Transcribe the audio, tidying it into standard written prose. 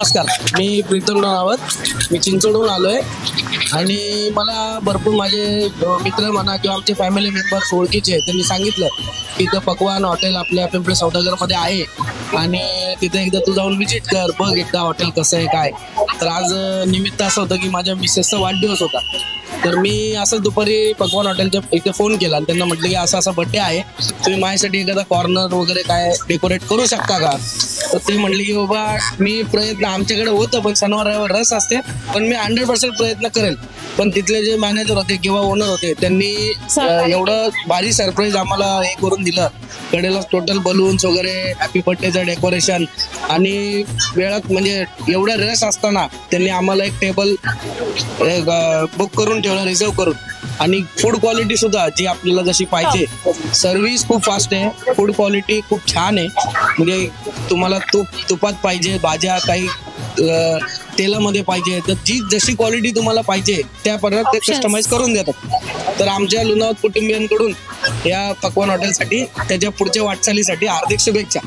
नमस्कार, मी प्रीतम रावत. मी चिंचवडून आलोय आणि मला भरपूर माझे मित्र म्हणा किंवा आमचे फॅमिली मेंबर्स ओळखीचे त्यांनी सांगितलं की इथं पकवान हॉटेल आपल्या पिंपरी सौदागरमध्ये आहे आणि तिथे एकदा तू जाऊन विजिट कर, बघ एकदा हॉटेल कसं आहे काय. तर आज निमित्त असं होतं की माझ्या मिसेसचा वाढदिवस होता. तर मी असं दुपारी पकवान हॉटेलच्या इथे फोन केला आणि त्यांना म्हटलं की असा असा बड्डे आहे, तुम्ही माझ्यासाठी एखादा कॉर्नर वगैरे काय डेकोरेट करू शकता का. तर ते म्हटले की बाबा मी प्रयत्न, आमच्याकडे होतं पण शनिवार रविवार रस असते, पण मी 100% प्रयत्न करेल. पण तिथले जे मॅनेजर होते किंवा ओनर होते त्यांनी एवढं भारी सरप्राईज आम्हाला हे करून दिलं. कडेला टोटल बलून्स वगैरे, हॅपी बर्थडेचं डेकोरेशन आणि वेळात म्हणजे एवढा रस असताना त्यांनी आम्हाला एक टेबल बुक करून ठेवलं, रिझर्व करून. आणि फूड क्वालिटी सुद्धा जी आपल्याला जशी पाहिजे. सर्व्हिस खूप फास्ट आहे, फूड क्वालिटी खूप छान आहे. म्हणजे तुम्हाला तुपात पाहिजे, भाज्या काही तेलामध्ये पाहिजे, तर जी जशी क्वालिटी तुम्हाला पाहिजे त्या पद्धतीत ते कस्टमाइज करून देतात. तर आमच्या लुणावत कुटुंबियांकडून या पकवान हॉटेलसाठी त्याच्या पुढच्या वाटचालीसाठी हार्दिक शुभेच्छा.